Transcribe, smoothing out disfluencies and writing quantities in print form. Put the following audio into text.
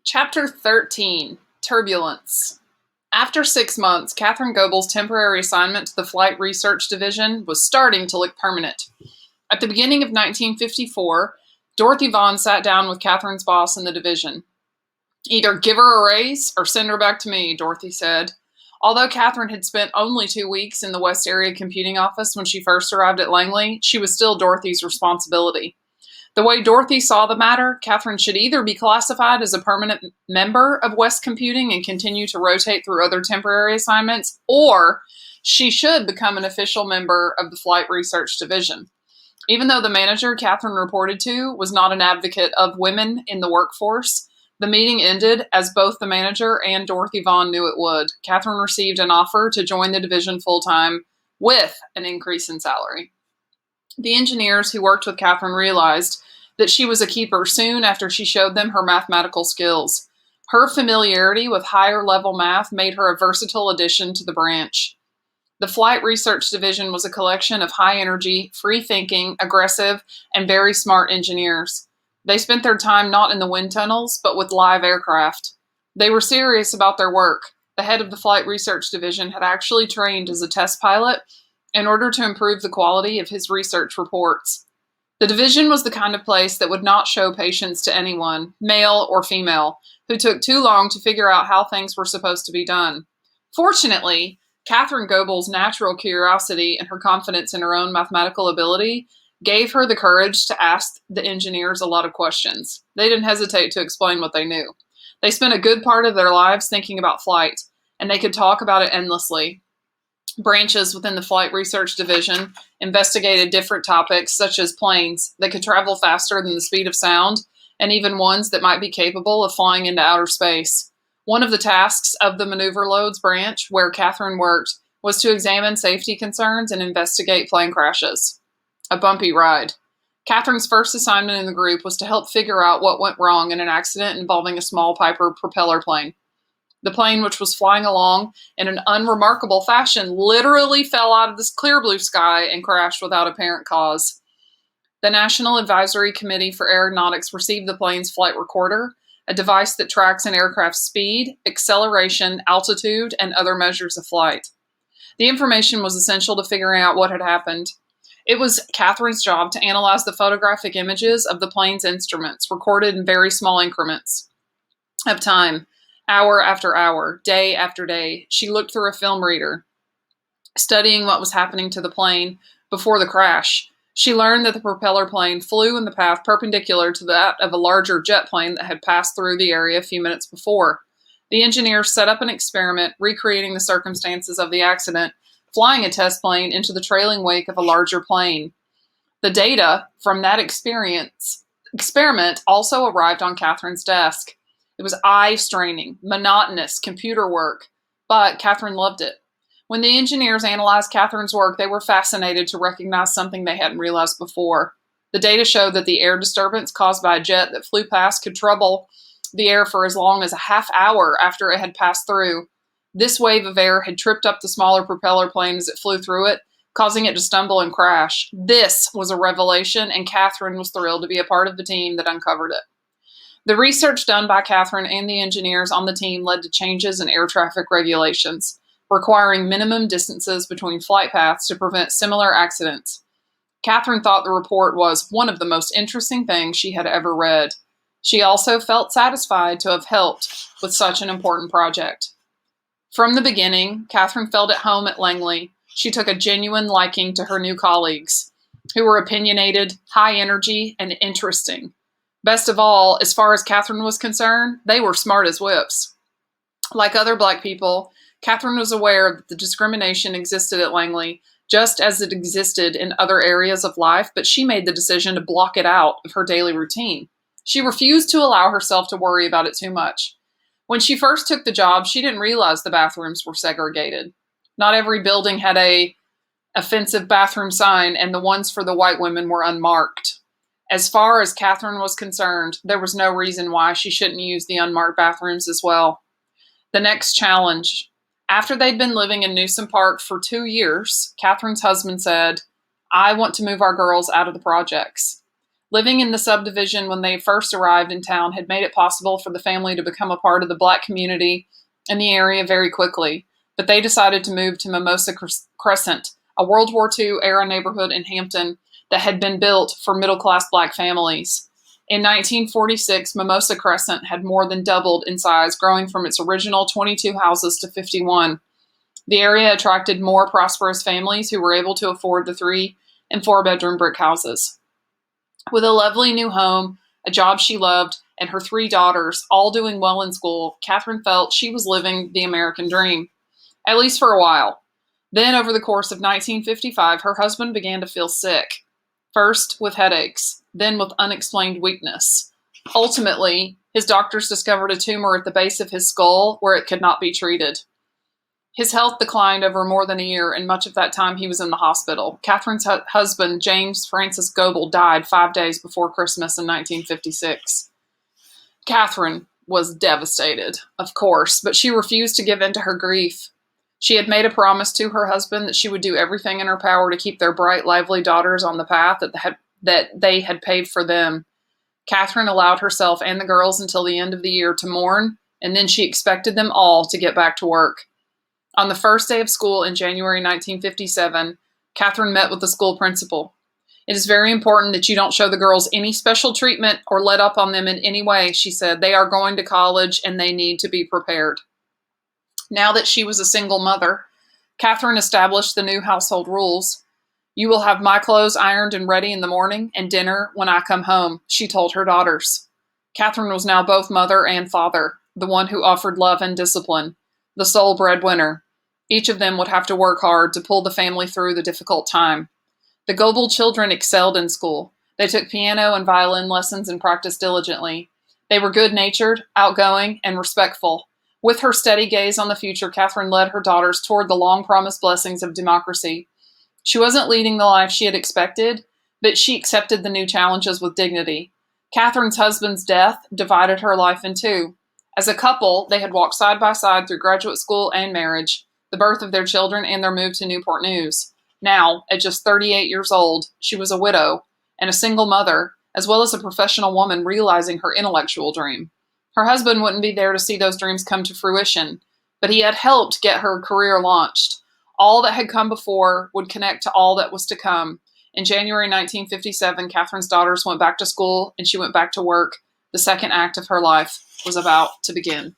Chapter 13, Turbulence. After 6 months, Catherine Goebel's temporary assignment to the Flight Research Division was starting to look permanent. At the beginning of 1954, Dorothy Vaughan sat down with Catherine's boss in the division. "Either give her a raise or send her back to me," Dorothy said. Although Catherine had spent only 2 weeks in the West Area Computing Office when she first arrived at Langley, she was still Dorothy's responsibility. The way Dorothy saw the matter, Catherine should either be classified as a permanent member of West Computing and continue to rotate through other temporary assignments, or she should become an official member of the Flight Research Division. Even though the manager Catherine reported to was not an advocate of women in the workforce, the meeting ended as both the manager and Dorothy Vaughan knew it would. Catherine received an offer to join the division full-time with an increase in salary. The engineers who worked with Catherine realized that she was a keeper soon after she showed them her mathematical skills. Her familiarity with higher-level math made her a versatile addition to the branch. The Flight Research Division was a collection of high-energy, free-thinking, aggressive, and very smart engineers. They spent their time not in the wind tunnels, but with live aircraft. They were serious about their work. The head of the Flight Research Division had actually trained as a test pilot in order to improve the quality of his research reports. The division was the kind of place that would not show patience to anyone, male or female, who took too long to figure out how things were supposed to be done. Fortunately, Catherine Goebel's natural curiosity and her confidence in her own mathematical ability gave her the courage to ask the engineers a lot of questions. They didn't hesitate to explain what they knew. They spent a good part of their lives thinking about flight, and they could talk about it endlessly. Branches within the Flight Research Division investigated different topics, such as planes that could travel faster than the speed of sound, and even ones that might be capable of flying into outer space. One of the tasks of the Maneuver Loads branch, where Catherine worked, was to examine safety concerns and investigate plane crashes. A bumpy ride. Catherine's first assignment in the group was to help figure out what went wrong in an accident involving a small Piper propeller plane. The plane, which was flying along in an unremarkable fashion, literally fell out of this clear blue sky and crashed without apparent cause. The National Advisory Committee for Aeronautics received the plane's flight recorder, a device that tracks an aircraft's speed, acceleration, altitude, and other measures of flight. The information was essential to figuring out what had happened. It was Catherine's job to analyze the photographic images of the plane's instruments, recorded in very small increments of time. Hour after hour, day after day, she looked through a film reader, studying what was happening to the plane before the crash. She learned that the propeller plane flew in the path perpendicular to that of a larger jet plane that had passed through the area a few minutes before. The engineers set up an experiment recreating the circumstances of the accident, flying a test plane into the trailing wake of a larger plane. The data from that experiment also arrived on Catherine's desk. It was eye-straining, monotonous computer work, but Catherine loved it. When the engineers analyzed Catherine's work, they were fascinated to recognize something they hadn't realized before. The data showed that the air disturbance caused by a jet that flew past could trouble the air for as long as a half hour after it had passed through. This wave of air had tripped up the smaller propeller plane as it flew through it, causing it to stumble and crash. This was a revelation, and Catherine was thrilled to be a part of the team that uncovered it. The research done by Catherine and the engineers on the team led to changes in air traffic regulations, requiring minimum distances between flight paths to prevent similar accidents. Catherine thought the report was one of the most interesting things she had ever read. She also felt satisfied to have helped with such an important project. From the beginning, Catherine felt at home at Langley. She took a genuine liking to her new colleagues, who were opinionated, high energy, and interesting. Best of all, as far as Catherine was concerned, they were smart as whips. Like other Black people, Catherine was aware that the discrimination existed at Langley, just as it existed in other areas of life, but she made the decision to block it out of her daily routine. She refused to allow herself to worry about it too much. When she first took the job, she didn't realize the bathrooms were segregated. Not every building had a offensive bathroom sign, and the ones for the white women were unmarked. As far as Catherine was concerned, there was no reason why she shouldn't use the unmarked bathrooms as well. The next challenge. After they'd been living in Newsom Park for 2 years, Catherine's husband said, "I want to move our girls out of the projects." Living in the subdivision when they first arrived in town had made it possible for the family to become a part of the Black community in the area very quickly, but they decided to move to Mimosa Crescent, a World War II era neighborhood in Hampton that had been built for middle-class Black families. In 1946, Mimosa Crescent had more than doubled in size, growing from its original 22 houses to 51. The area attracted more prosperous families who were able to afford the 3- and 4-bedroom brick houses. With a lovely new home, a job she loved, and her 3 daughters, all doing well in school, Catherine felt she was living the American dream, at least for a while. Then, over the course of 1955, her husband began to feel sick, first with headaches, then with unexplained weakness. Ultimately, his doctors discovered a tumor at the base of his skull where it could not be treated. His health declined over more than a year, and much of that time he was in the hospital. Catherine's husband, James Francis Goebel, died 5 days before Christmas in 1956. Catherine was devastated, of course, but she refused to give in to her grief. She had made a promise to her husband that she would do everything in her power to keep their bright, lively daughters on the path that they had paved for them. Catherine allowed herself and the girls until the end of the year to mourn, and then she expected them all to get back to work. On the first day of school in January 1957, Catherine met with the school principal. "It is very important that you don't show the girls any special treatment or let up on them in any way," she said. "They are going to college and they need to be prepared." Now that she was a single mother, Catherine established the new household rules. "You will have my clothes ironed and ready in the morning and dinner when I come home," she told her daughters. Catherine was now both mother and father, the one who offered love and discipline, the sole breadwinner. Each of them would have to work hard to pull the family through the difficult time. The Goebel children excelled in school. They took piano and violin lessons and practiced diligently. They were good-natured, outgoing, and respectful. With her steady gaze on the future, Catherine led her daughters toward the long-promised blessings of democracy. She wasn't leading the life she had expected, but she accepted the new challenges with dignity. Catherine's husband's death divided her life in two. As a couple, they had walked side by side through graduate school and marriage, the birth of their children, and their move to Newport News. Now, at just 38 years old, she was a widow and a single mother, as well as a professional woman realizing her intellectual dream. Her husband wouldn't be there to see those dreams come to fruition, but he had helped get her career launched. All that had come before would connect to all that was to come. In January 1957, Catherine's daughters went back to school and she went back to work. The second act of her life was about to begin.